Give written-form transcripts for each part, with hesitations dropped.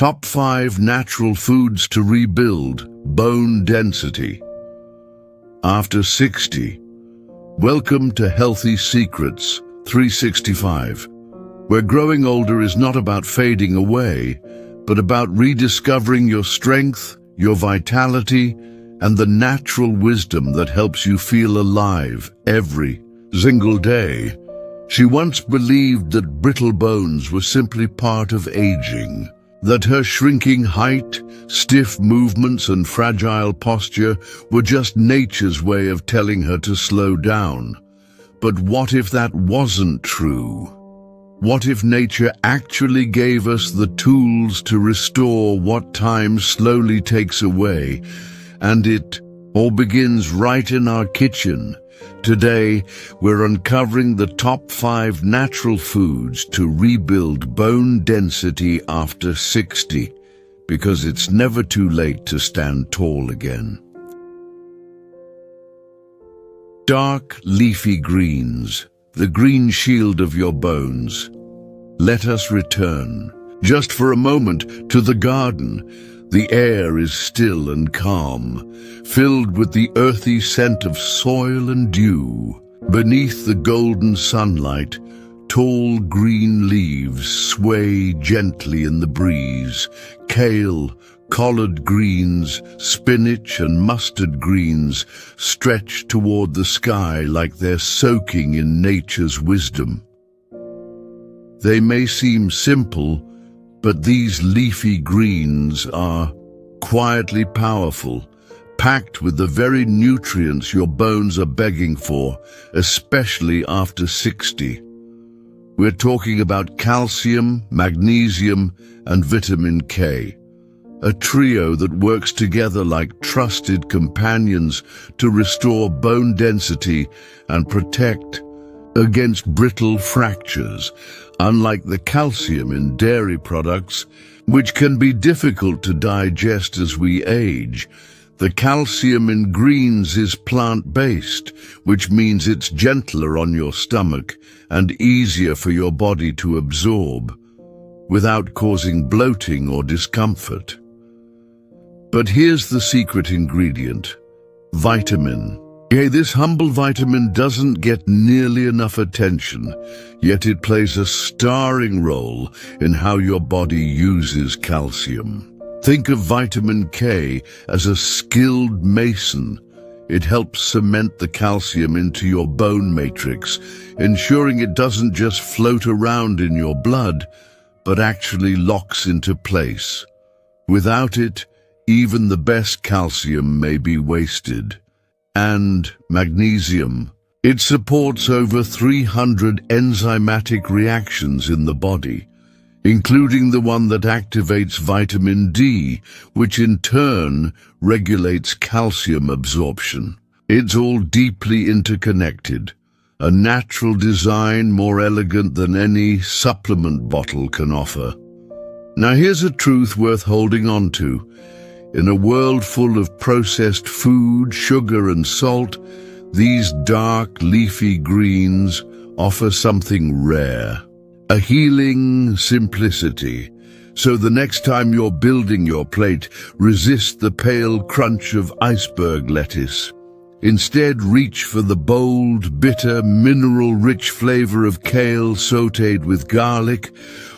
Top 5 natural foods to rebuild bone density. After 60. Welcome to Healthy Secrets 365, where growing older is not about fading away, but about rediscovering your strength, your vitality, and the natural wisdom that helps you feel alive every single day. She once believed that brittle bones were simply part of aging, that her shrinking height, stiff movements, and fragile posture were just nature's way of telling her to slow down. But what if that wasn't true? What if nature actually gave us the tools to restore what time slowly takes away? And it all begins right in our kitchen. Today, we're uncovering the top 5 natural foods to rebuild bone density after 60, because it's never too late to stand tall again. Dark leafy greens, the green shield of your bones. Let us return, just for a moment, to the garden. The air is still and calm, filled with the earthy scent of soil and dew. Beneath the golden sunlight, tall green leaves sway gently in the breeze. Kale, collard greens, spinach, and mustard greens stretch toward the sky like they're soaking in nature's wisdom. They may seem simple, but these leafy greens are quietly powerful, packed with the very nutrients your bones are begging for, especially after 60. We're talking about calcium, magnesium, and vitamin K, a trio that works together like trusted companions to restore bone density and protect against brittle fractures. Unlike the calcium in dairy products, which can be difficult to digest as we age, the calcium in greens is plant-based, which means it's gentler on your stomach and easier for your body to absorb, without causing bloating or discomfort. But here's the secret ingredient: vitamin. This humble vitamin doesn't get nearly enough attention, yet it plays a starring role in how your body uses calcium. Think of vitamin K as a skilled mason. It helps cement the calcium into your bone matrix, ensuring it doesn't just float around in your blood, but actually locks into place. Without it, even the best calcium may be wasted. And magnesium. It supports over 300 enzymatic reactions in the body, including the one that activates vitamin D, which in turn regulates calcium absorption. It's all deeply interconnected, a natural design more elegant than any supplement bottle can offer. Now here's a truth worth holding on to. In a world full of processed food, sugar, and salt, these dark, leafy greens offer something rare, a healing simplicity. So the next time you're building your plate, resist the pale crunch of iceberg lettuce. Instead, reach for the bold, bitter, mineral-rich flavor of kale sautéed with garlic,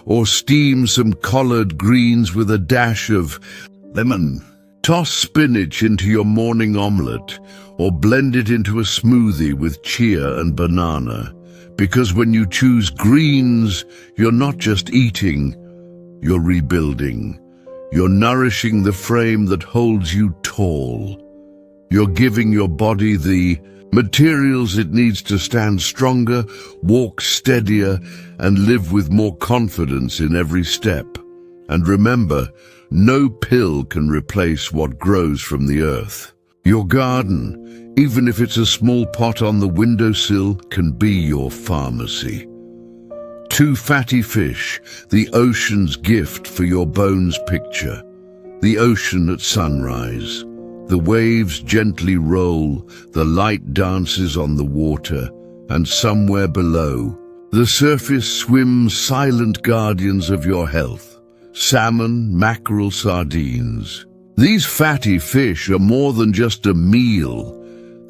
or steam some collard greens with a dash of lemon. Toss spinach into your morning omelette, or blend it into a smoothie with chia and banana. Because when you choose greens, you're not just eating, you're rebuilding. You're nourishing the frame that holds you tall. You're giving your body the materials it needs to stand stronger, walk steadier, and live with more confidence in every step. And remember, no pill can replace what grows from the earth. Your garden, even if it's a small pot on the windowsill, can be your pharmacy. 2 fatty fish, the ocean's gift for your bones picture. The ocean at sunrise. The waves gently roll, the light dances on the water, and somewhere below, the surface swims silent guardians of your health. salmon, mackerel, sardines. These fatty fish are more than just a meal.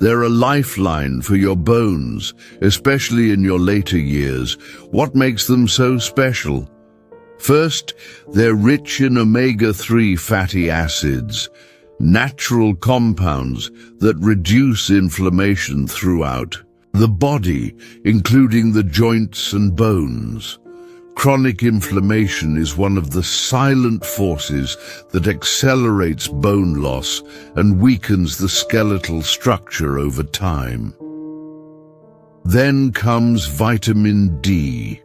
They're a lifeline for your bones, especially in your later years. What makes them so special? First, they're rich in omega-3 fatty acids, natural compounds that reduce inflammation throughout the body, including the joints and bones. Chronic inflammation is one of the silent forces that accelerates bone loss and weakens the skeletal structure over time. Then comes vitamin D,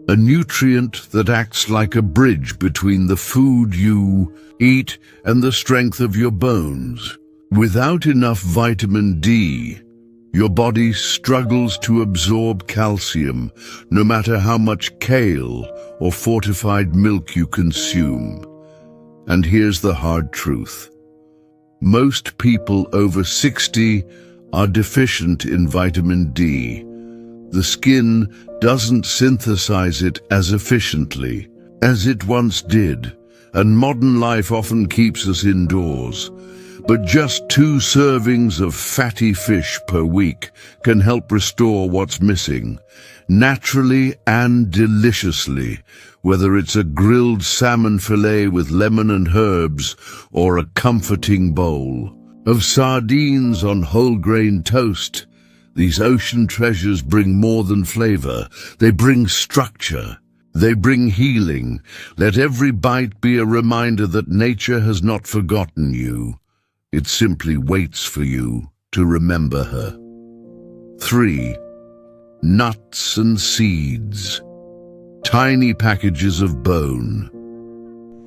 a nutrient that acts like a bridge between the food you eat and the strength of your bones. Without enough vitamin D, your body struggles to absorb calcium, no matter how much kale or fortified milk you consume. And here's the hard truth. Most people over 60 are deficient in vitamin D. The skin doesn't synthesize it as efficiently as it once did, and modern life often keeps us indoors. But just 2 servings of fatty fish per week can help restore what's missing, naturally and deliciously, whether it's a grilled salmon fillet with lemon and herbs or a comforting bowl of sardines on whole grain toast. These ocean treasures bring more than flavor. They bring structure. They bring healing. Let every bite be a reminder that nature has not forgotten you. It simply waits for you to remember her. 3. Nuts and seeds. Tiny packages of bone.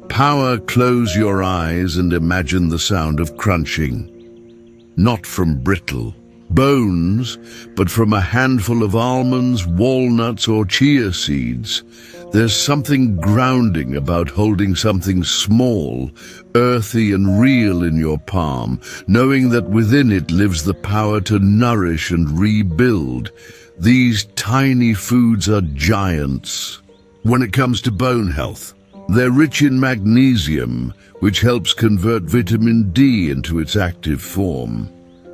Power, close your eyes and imagine the sound of crunching. Not from brittle bones, but from a handful of almonds, walnuts, or chia seeds. There's something grounding about holding something small, earthy and real in your palm, knowing that within it lives the power to nourish and rebuild. These tiny foods are giants. When it comes to bone health, they're rich in magnesium, which helps convert vitamin D into its active form.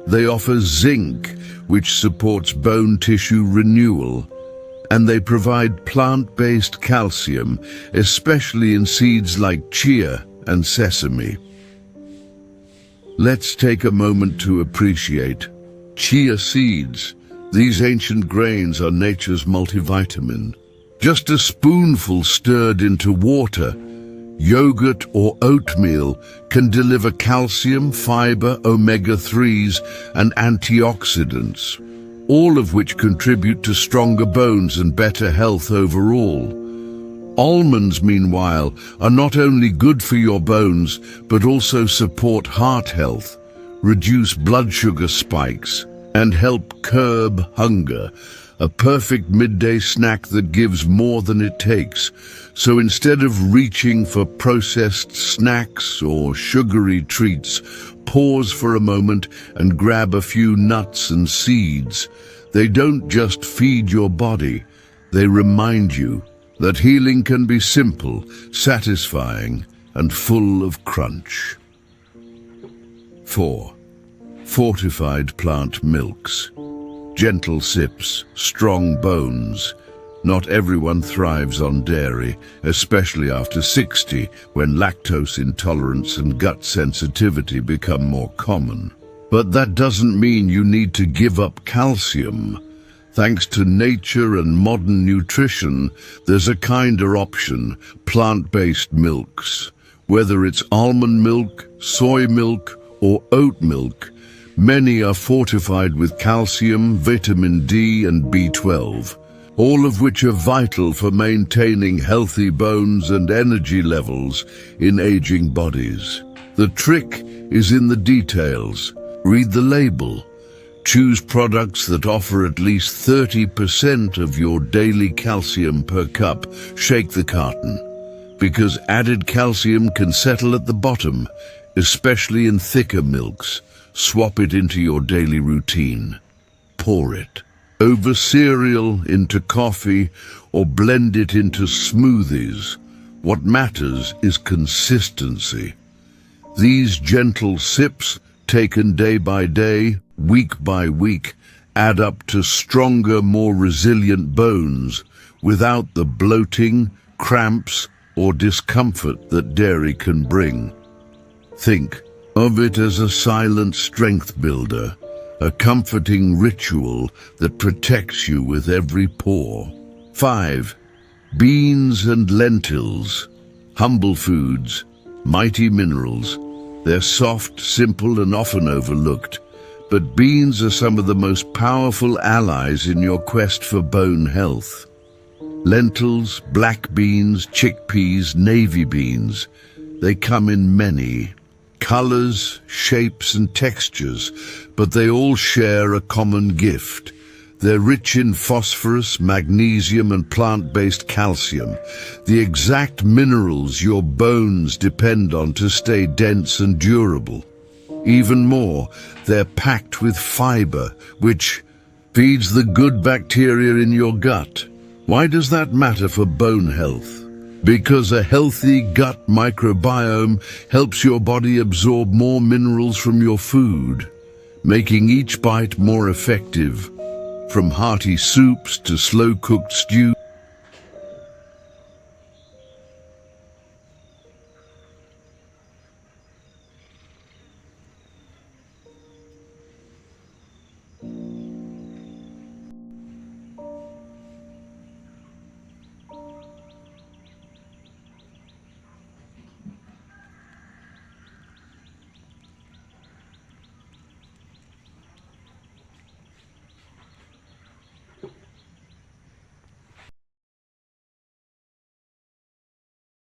They offer zinc, which supports bone tissue renewal. And they provide plant-based calcium, especially in seeds like chia and sesame. Let's take a moment to appreciate chia seeds. These ancient grains are nature's multivitamin. Just a spoonful stirred into water, yogurt or oatmeal can deliver calcium, fiber, omega-3s, and antioxidants, all of which contribute to stronger bones and better health overall. Almonds, meanwhile, are not only good for your bones, but also support heart health, reduce blood sugar spikes, and help curb hunger, a perfect midday snack that gives more than it takes. So instead of reaching for processed snacks or sugary treats, pause for a moment and grab a few nuts and seeds. They don't just feed your body, they remind you that healing can be simple, satisfying, and full of crunch. 4. Fortified plant milks. Gentle sips, strong bones. Not everyone thrives on dairy, especially after 60, when lactose intolerance and gut sensitivity become more common. But that doesn't mean you need to give up calcium. Thanks to nature and modern nutrition, there's a kinder option: plant-based milks. Whether it's almond milk, soy milk, or oat milk, many are fortified with calcium, vitamin D, and B12, all of which are vital for maintaining healthy bones and energy levels in aging bodies. The trick is in the details. Read the label. Choose products that offer at least 30% of your daily calcium per cup. Shake the carton, because added calcium can settle at the bottom, especially in thicker milks. Swap it into your daily routine. Pour it over cereal, into coffee, or blend it into smoothies. What matters is consistency. These gentle sips, taken day by day, week by week, add up to stronger, more resilient bones without the bloating, cramps, or discomfort that dairy can bring. Think of it as a silent strength builder, a comforting ritual that protects you with every pour. 5. Beans and lentils, humble foods, mighty minerals. They're soft, simple, and often overlooked, but beans are some of the most powerful allies in your quest for bone health. Lentils, black beans, chickpeas, navy beans, they come in many colors, shapes, and textures, but they all share a common gift. They're rich in phosphorus, magnesium, and plant-based calcium, the exact minerals your bones depend on to stay dense and durable. Even more, they're packed with fiber, which feeds the good bacteria in your gut. Why does that matter for bone health? Because a healthy gut microbiome helps your body absorb more minerals from your food, making each bite more effective. From hearty soups to slow-cooked stews,